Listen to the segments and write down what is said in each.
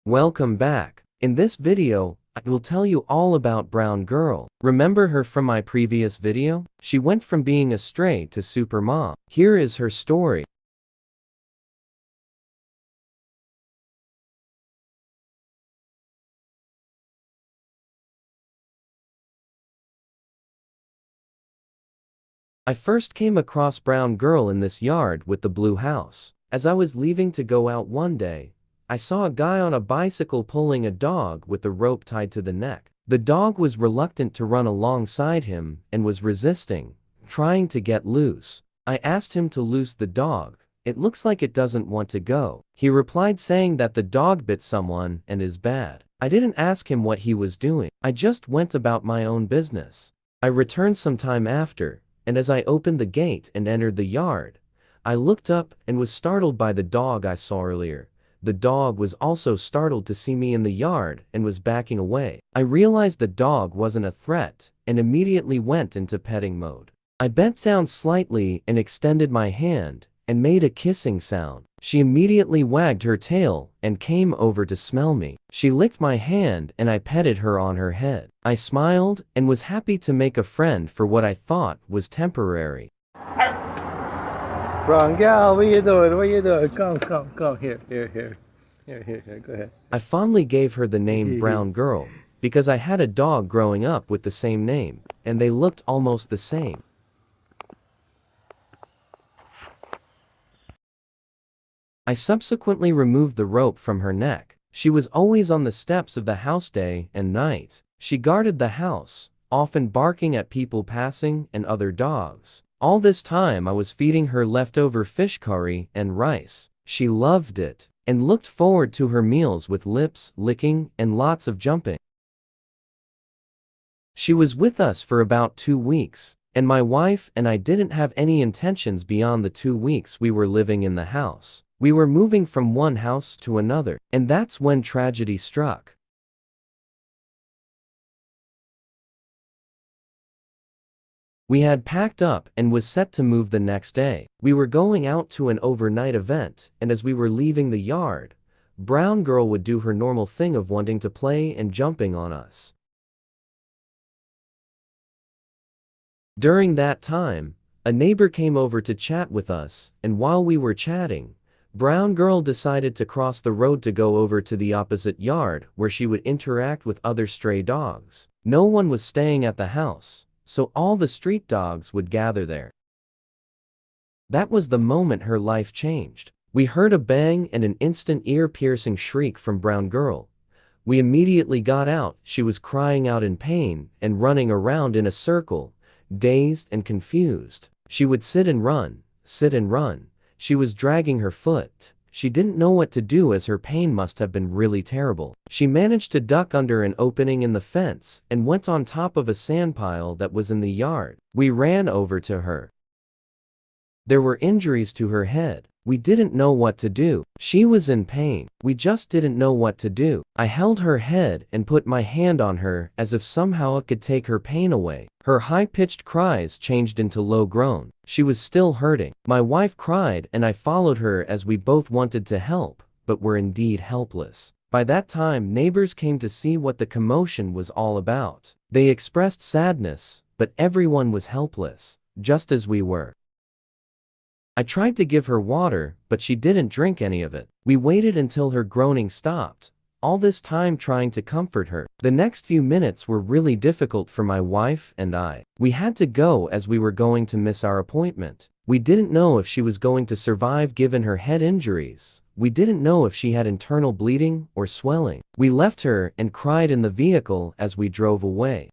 Welcome back. In this video, I will tell you all about Brown Girl. Remember her from my previous video? She went from being a stray to super mom. Here is her story. I first came across Brown Girl in this yard with the blue house. As I was leaving to go out one day, I saw a guy on a bicycle pulling a dog with a rope tied to the neck. The dog was reluctant to run alongside him and was resisting, trying to get loose. I asked him to loose the dog. It looks like it doesn't want to go. He replied saying that the dog bit someone and is bad. I didn't ask him what he was doing. I just went about my own business. I returned some time after, and as I opened the gate and entered the yard, I looked up and was startled by the dog I saw earlier. The dog was also startled to see me in the yard and was backing away. I realized the dog wasn't a threat and immediately went into petting mode. I bent down slightly and extended my hand and made a kissing sound. She immediately wagged her tail and came over to smell me. She licked my hand and I petted her on her head. I smiled and was happy to make a friend for what I thought was temporary. Brown girl, what you doing? What you doing? Come. Here. Go ahead. I fondly gave her the name Brown Girl because I had a dog growing up with the same name, and they looked almost the same. I subsequently removed the rope from her neck. She was always on the steps of the house day and night. She guarded the house, often barking at people passing and other dogs. All this time I was feeding her leftover fish curry and rice. She loved it and looked forward to her meals with lips licking and lots of jumping. She was with us for about 2 weeks, and my wife and I didn't have any intentions beyond the 2 weeks we were living in the house. We were moving from one house to another, and that's when tragedy struck. We had packed up and was set to move the next day. We were going out to an overnight event, and as we were leaving the yard, Brown Girl would do her normal thing of wanting to play and jumping on us. During that time, a neighbor came over to chat with us, and while we were chatting, Brown Girl decided to cross the road to go over to the opposite yard where she would interact with other stray dogs. No one was staying at the house, so all the street dogs would gather there. That was the moment her life changed. We heard a bang and an instant ear-piercing shriek from Brown Girl. We immediately got out. She was crying out in pain and running around in a circle, dazed and confused. She would sit and run. She was dragging her foot. She didn't know what to do as her pain must have been really terrible. She managed to duck under an opening in the fence and went on top of a sand pile that was in the yard. We ran over to her. There were injuries to her head. We didn't know what to do. She was in pain. We just didn't know what to do. I held her head and put my hand on her as if somehow it could take her pain away. Her high-pitched cries changed into low groan. She was still hurting. My wife cried and I followed her as we both wanted to help, but were indeed helpless. By that time, neighbors came to see what the commotion was all about. They expressed sadness, but everyone was helpless, just as we were. I tried to give her water, but she didn't drink any of it. We waited until her groaning stopped, all this time trying to comfort her. The next few minutes were really difficult for my wife and I. We had to go as we were going to miss our appointment. We didn't know if she was going to survive given her head injuries. We didn't know if she had internal bleeding or swelling. We left her and cried in the vehicle as we drove away.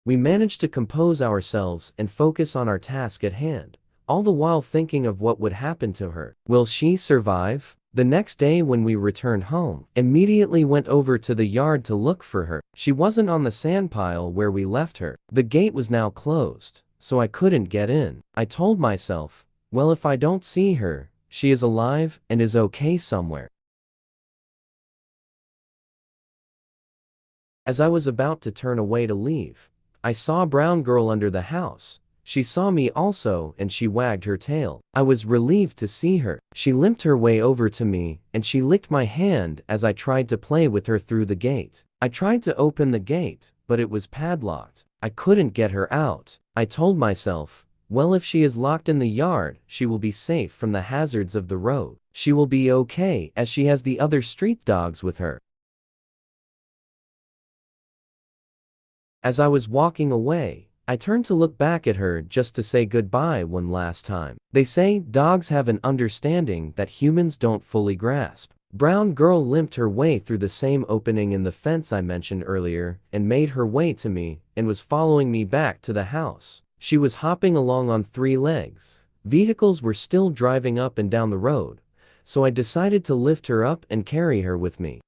We managed to compose ourselves and focus on our task at hand, all the while thinking of what would happen to her. Will she survive? The next day when we returned home, immediately went over to the yard to look for her. She wasn't on the sand pile where we left her. The gate was now closed, so I couldn't get in. I told myself, well, if I don't see her, she is alive and is okay somewhere. As I was about to turn away to leave, I saw Brown Girl under the house. She saw me also and she wagged her tail. I was relieved to see her. She limped her way over to me and she licked my hand as I tried to play with her through the gate. I tried to open the gate, but it was padlocked. I couldn't get her out. I told myself, well, if she is locked in the yard, she will be safe from the hazards of the road. She will be okay as she has the other street dogs with her. As I was walking away, I turned to look back at her just to say goodbye one last time. They say dogs have an understanding that humans don't fully grasp. Brown girl limped her way through the same opening in the fence I mentioned earlier and made her way to me and was following me back to the house. She was hopping along on 3 legs. Vehicles were still driving up and down the road, so I decided to lift her up and carry her with me.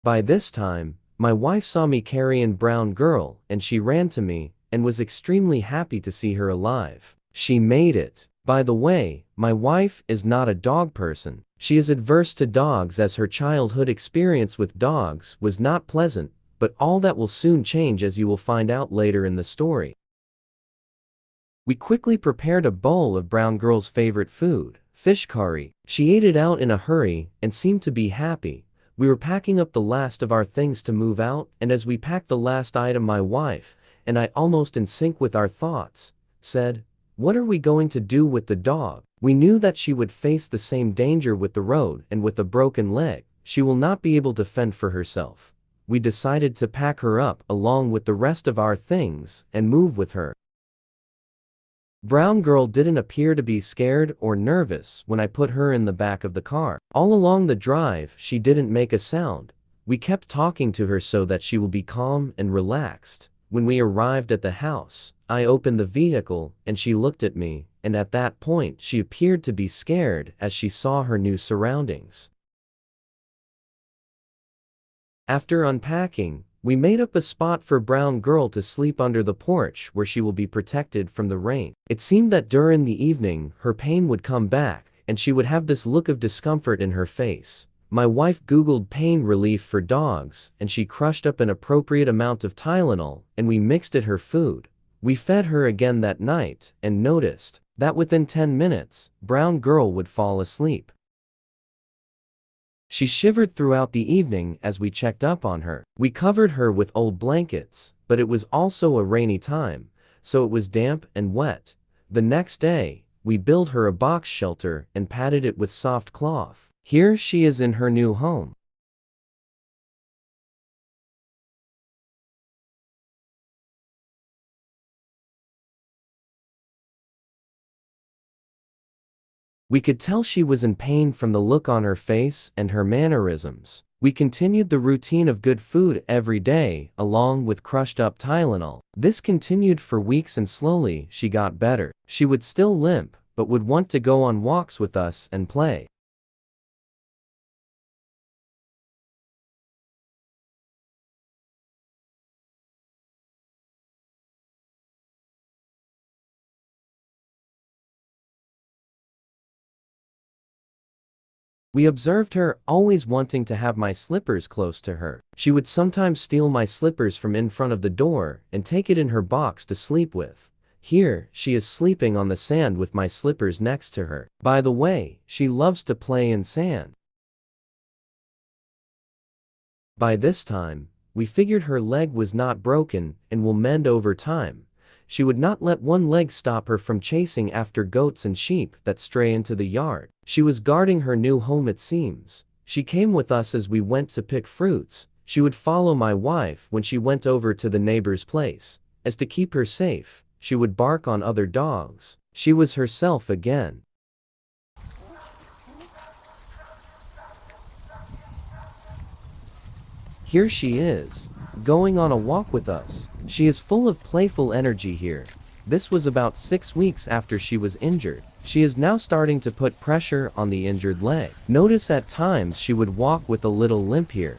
By this time, my wife saw me carrying Brown girl and she ran to me and was extremely happy to see her alive. She made it. By the way, my wife is not a dog person. She is adverse to dogs as her childhood experience with dogs was not pleasant, but all that will soon change as you will find out later in the story. We quickly prepared a bowl of Brown girl's favorite food, fish curry. She ate it out in a hurry and seemed to be happy. We were packing up the last of our things to move out, and as we packed the last item, my wife, and I, almost in sync with our thoughts, said, "What are we going to do with the dog?" We knew that she would face the same danger with the road, and with a broken leg, she will not be able to fend for herself. We decided to pack her up along with the rest of our things and move with her. Brown girl didn't appear to be scared or nervous when I put her in the back of the car. All along the drive, she didn't make a sound. We kept talking to her so that she will be calm and relaxed. When we arrived at the house, I opened the vehicle and she looked at me, and at that point she appeared to be scared as she saw her new surroundings. After unpacking, we made up a spot for Brown girl to sleep under the porch where she will be protected from the rain. It seemed that during the evening her pain would come back and she would have this look of discomfort in her face. My wife Googled pain relief for dogs and she crushed up an appropriate amount of Tylenol and we mixed it her food. We fed her again that night and noticed that within 10 minutes, Brown girl would fall asleep. She shivered throughout the evening as we checked up on her. We covered her with old blankets, but it was also a rainy time, so it was damp and wet. The next day, we built her a box shelter and padded it with soft cloth. Here she is in her new home. We could tell she was in pain from the look on her face and her mannerisms. We continued the routine of good food every day, along with crushed up Tylenol. This continued for weeks and slowly she got better. She would still limp, but would want to go on walks with us and play. We observed her always wanting to have my slippers close to her. She would sometimes steal my slippers from in front of the door and take it in her box to sleep with. Here, she is sleeping on the sand with my slippers next to her. By the way, she loves to play in sand. By this time, we figured her leg was not broken and will mend over time. She would not let one leg stop her from chasing after goats and sheep that stray into the yard. She was guarding her new home, it seems. She came with us as we went to pick fruits. She would follow my wife when she went over to the neighbor's place. As to keep her safe, she would bark on other dogs. She was herself again. Here she is, going on a walk with us. She is full of playful energy here. This was about 6 weeks after she was injured. She is now starting to put pressure on the injured leg. Notice at times she would walk with a little limp here.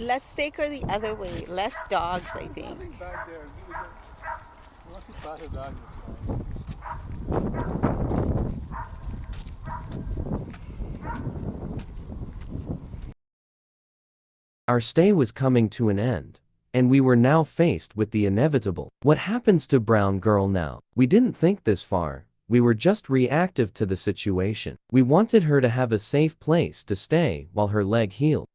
Let's take her the other way. Less dogs, I think. Nothing back there. Once you pass a dog, it's fine. Our stay was coming to an end, and we were now faced with the inevitable. What happens to Brown Girl now? We didn't think this far. We were just reactive to the situation. We wanted her to have a safe place to stay while her leg healed.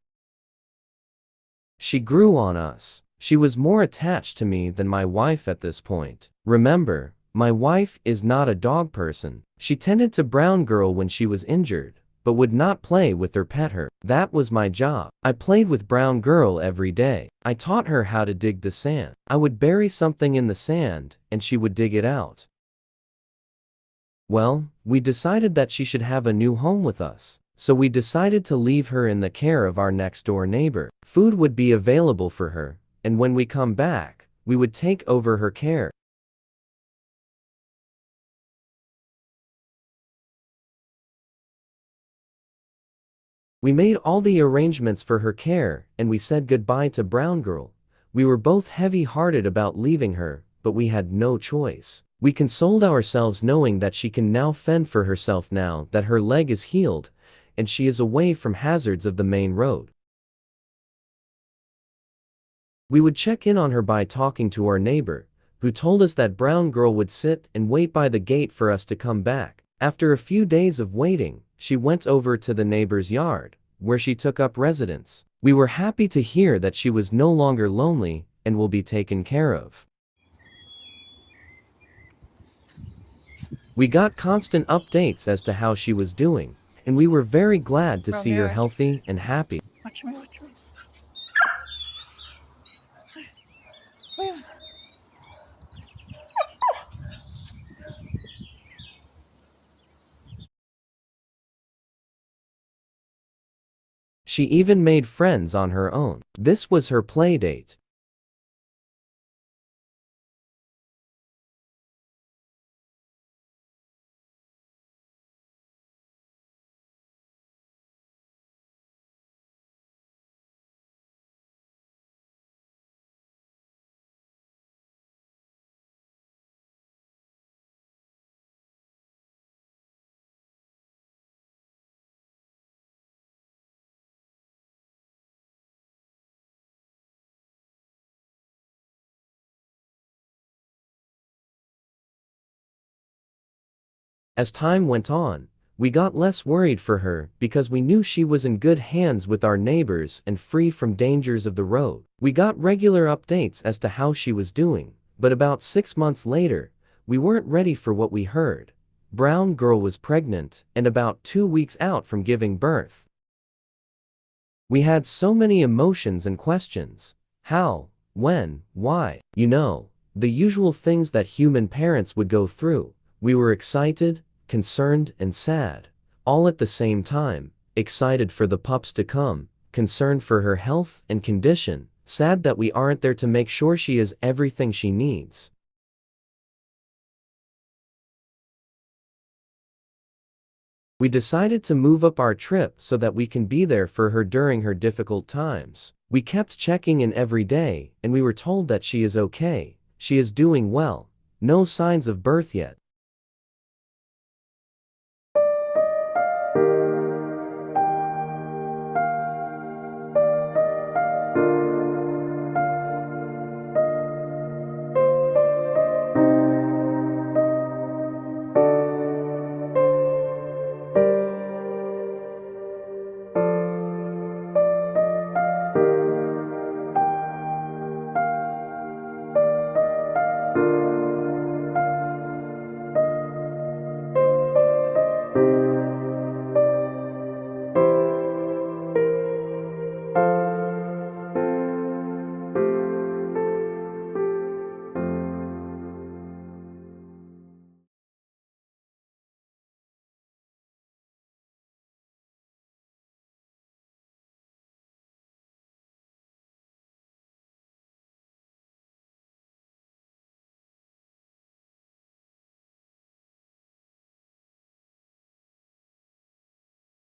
She grew on us. She was more attached to me than my wife at this point. Remember, my wife is not a dog person. She tended to Brown Girl when she was injured, but would not play with or pet her. That was my job. I played with Brown Girl every day. I taught her how to dig the sand. I would bury something in the sand, and she would dig it out. Well, we decided that she should have a new home with us, so we decided to leave her in the care of our next-door neighbor. Food would be available for her, and when we come back, we would take over her care. We made all the arrangements for her care, and we said goodbye to Brown Girl. We were both heavy-hearted about leaving her, but we had no choice. We consoled ourselves knowing that she can now fend for herself now that her leg is healed, and she is away from hazards of the main road. We would check in on her by talking to our neighbor, who told us that Brown Girl would sit and wait by the gate for us to come back. After a few days of waiting, she went over to the neighbor's yard, where she took up residence. We were happy to hear that she was no longer lonely and will be taken care of. We got constant updates as to how she was doing, and we were very glad to see her healthy and happy. Watch me, watch me. She even made friends on her own. This was her play date. As time went on, we got less worried for her because we knew she was in good hands with our neighbors and free from dangers of the road. We got regular updates as to how she was doing, but about 6 months later, we weren't ready for what we heard. Brown Girl was pregnant and about 2 weeks out from giving birth. We had so many emotions and questions. How, when, why? You know, the usual things that human parents would go through. We were excited, concerned, and sad, all at the same time. Excited for the pups to come, concerned for her health and condition, sad that we aren't there to make sure she has everything she needs. We decided to move up our trip so that we can be there for her during her difficult times. We kept checking in every day, and we were told that she is okay, she is doing well, no signs of birth yet.